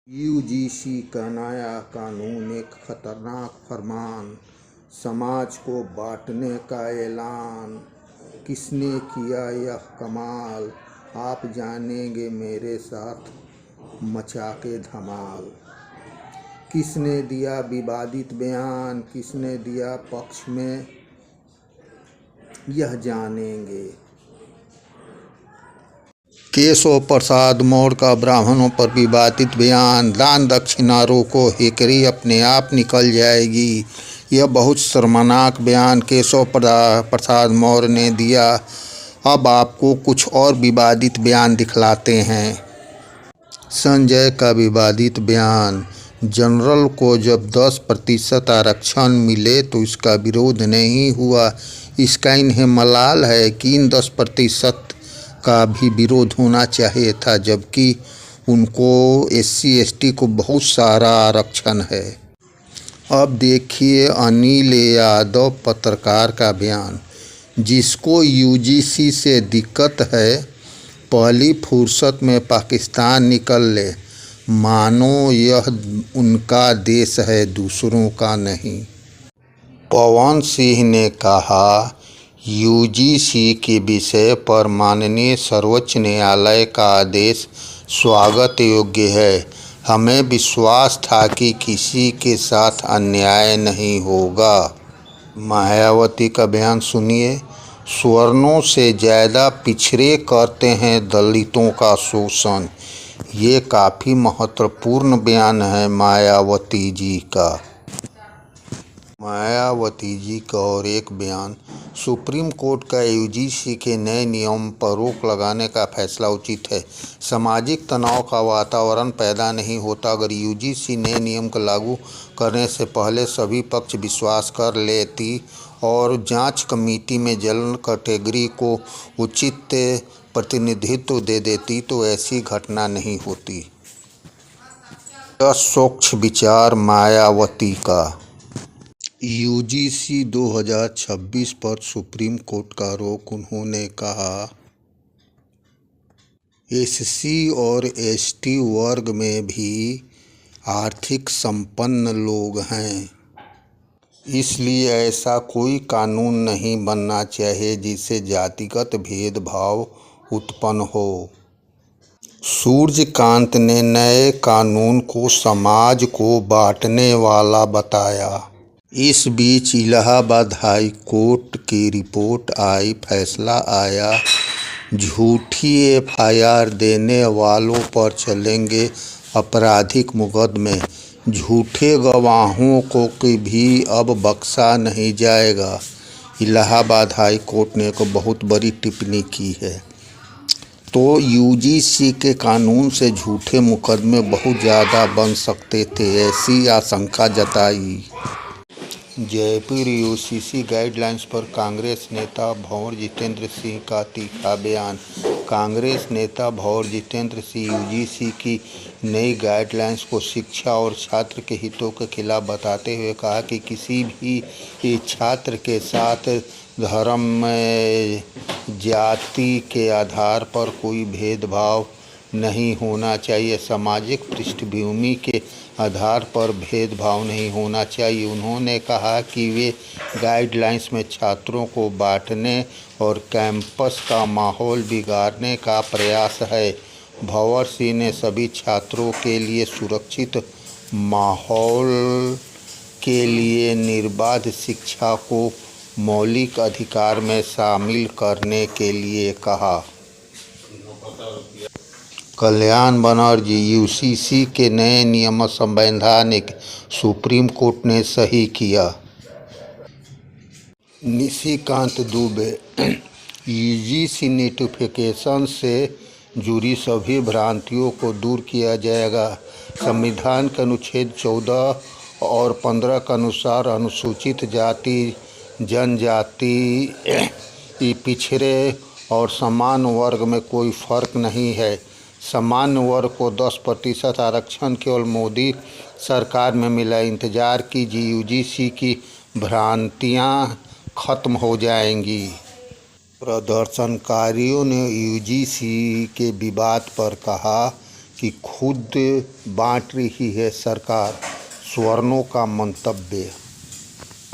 UGC का नया कानून एक खतरनाक फरमान, समाज को बांटने का ऐलान। किसने किया यह कमाल, आप जानेंगे मेरे साथ, मचा के धमाल। किसने दिया विवादित बयान, किसने दिया पक्ष में, यह जानेंगे। केशव प्रसाद मौर्य का ब्राह्मणों पर विवादित बयान, दान दक्षिणा रोको, हेकड़ी अपने आप निकल जाएगी। यह बहुत शर्मनाक बयान केशव प्रसाद मौर्य ने दिया। अब आपको कुछ और विवादित बयान दिखलाते हैं। संजय का विवादित बयान, जनरल को जब 10% आरक्षण मिले तो इसका विरोध नहीं हुआ। इसका इन्हें मलाल है कि इन 10% का भी विरोध होना चाहिए था, जबकि उनको SC/ST को बहुत सारा आरक्षण है। अब देखिए अनिल यादव पत्रकार का बयान, जिसको UGC से दिक्कत है पहली फुर्सत में पाकिस्तान निकल ले, मानो यह उनका देश है दूसरों का नहीं। पवन सिंह ने कहा, UGC के विषय पर माननीय सर्वोच्च न्यायालय का आदेश स्वागत योग्य है। हमें विश्वास था कि किसी के साथ अन्याय नहीं होगा। मायावती का बयान सुनिए, स्वर्णों से ज़्यादा पिछड़े करते हैं दलितों का शोषण। ये काफ़ी महत्वपूर्ण बयान है मायावती जी का। मायावती जी का और एक बयान, सुप्रीम कोर्ट का UGC के नए नियम पर रोक लगाने का फैसला उचित है। सामाजिक तनाव का वातावरण पैदा नहीं होता अगर UGC नए नियम को लागू करने से पहले सभी पक्ष विश्वास कर लेती और जांच कमेटी में जनरल कैटेगरी को उचित प्रतिनिधित्व दे देती तो ऐसी घटना नहीं होती। यह स्वच्छ विचार मायावती का। UGC 2026 पर सुप्रीम कोर्ट का रोक, उन्होंने कहा, SC और ST वर्ग में भी आर्थिक संपन्न लोग हैं, इसलिए ऐसा कोई कानून नहीं बनना चाहिए जिससे जातिगत भेदभाव उत्पन्न हो। सूर्यकांत ने नए कानून को समाज को बांटने वाला बताया। इस बीच इलाहाबाद हाई कोर्ट की रिपोर्ट आई, फैसला आया, झूठी FIR देने वालों पर चलेंगे आपराधिक मुकदमे। झूठे गवाहों को भी अब बख्शा नहीं जाएगा। इलाहाबाद हाई कोर्ट ने एक बहुत बड़ी टिप्पणी की है। तो UGC के कानून से झूठे मुकदमे बहुत ज़्यादा बन सकते थे, ऐसी आशंका जताई। जयपुर UCC गाइडलाइंस पर कांग्रेस नेता भंवर जितेंद्र सिंह का तीखा बयान। कांग्रेस नेता भंवर जितेंद्र सिंह UGC की नई गाइडलाइंस को शिक्षा और छात्र के हितों के खिलाफ बताते हुए कहा कि किसी भी छात्र के साथ धर्म, जाति के आधार पर कोई भेदभाव नहीं होना चाहिए, सामाजिक पृष्ठभूमि के आधार पर भेदभाव नहीं होना चाहिए। उन्होंने कहा कि वे गाइडलाइंस में छात्रों को बांटने और कैंपस का माहौल बिगाड़ने का प्रयास है। भंवर सिंह ने सभी छात्रों के लिए सुरक्षित माहौल के लिए निर्बाध शिक्षा को मौलिक अधिकार में शामिल करने के लिए कहा। कल्याण बनर्जी, UGC के नए नियम संवैधानिक, सुप्रीम कोर्ट ने सही किया। निशिकांत दुबे, UGC नोटिफिकेशन से जुड़ी सभी भ्रांतियों को दूर किया जाएगा। संविधान के अनुच्छेद 14 और 15 के अनुसार अनुसूचित जाति, जनजाति, पिछड़े और सामान्य वर्ग में कोई फर्क नहीं है। सामान्य वर्ग को 10% आरक्षण केवल मोदी सरकार में मिला। इंतजार कीजिए, UGC की भ्रांतियां खत्म हो जाएंगी। प्रदर्शनकारियों ने UGC के विवाद पर कहा कि खुद बांट रही है सरकार स्वर्णों का मंतव्य।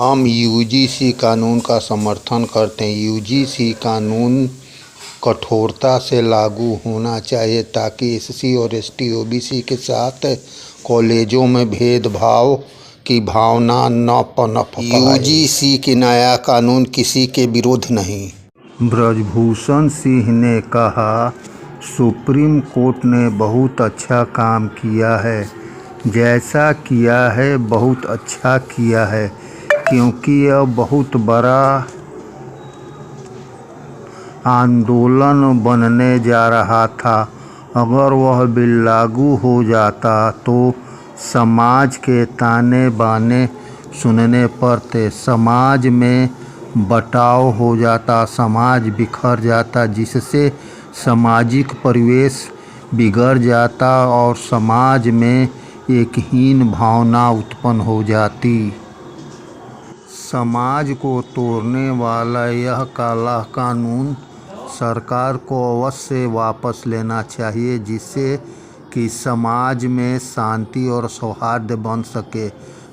हम यूजीसी कानून का समर्थन करते हैं। यूजीसी कानून कठोरता से लागू होना चाहिए ताकि एससी और एसटी ओबीसी के साथ कॉलेजों में भेदभाव की भावना न पनप पाए। यूजीसी की नया कानून किसी के विरुद्ध नहीं। ब्रजभूषण सिंह ने कहा, सुप्रीम कोर्ट ने बहुत अच्छा काम किया है। जैसा किया है बहुत अच्छा किया है, क्योंकि यह बहुत बड़ा आंदोलन बनने जा रहा था। अगर वह बिल लागू हो जाता तो समाज के ताने बाने सुनने पड़ते, समाज में बटाव हो जाता, समाज बिखर जाता, जिससे सामाजिक परिवेश बिगड़ जाता और समाज में एक हीन भावना उत्पन्न हो जाती। समाज को तोड़ने वाला यह काला कानून सरकार को अवश्य वापस लेना चाहिए, जिससे कि समाज में शांति और सौहार्द बन सके।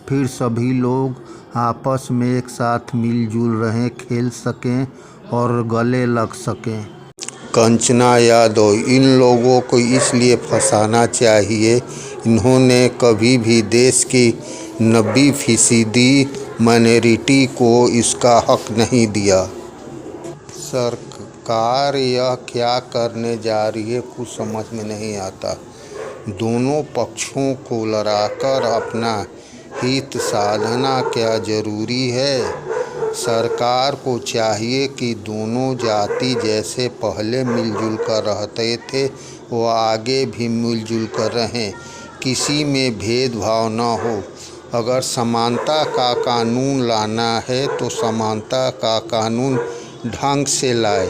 फिर सभी लोग आपस में एक साथ मिलजुल रहें, खेल सकें और गले लग सकें। कंचना यादव, इन लोगों को इसलिए फंसाना चाहिए, इन्होंने कभी भी देश की 90% माइनॉरिटी को इसका हक नहीं दिया। सरकार यह क्या करने जा रही है कुछ समझ में नहीं आता। दोनों पक्षों को लड़ाकर अपना हित साधना क्या जरूरी है। सरकार को चाहिए कि दोनों जाति जैसे पहले मिलजुल कर रहते थे वो आगे भी मिलजुल कर रहें, किसी में भेदभाव न हो। अगर समानता का कानून लाना है तो समानता का कानून ढंग से लाए।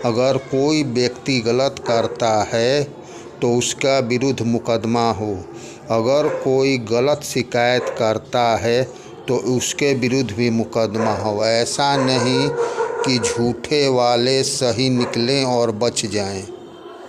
अगर कोई व्यक्ति गलत करता है तो उसका विरुद्ध मुकदमा हो। अगर कोई गलत शिकायत करता है तो उसके विरुद्ध भी मुकदमा हो। ऐसा नहीं कि झूठे वाले सही निकलें और बच जाएं।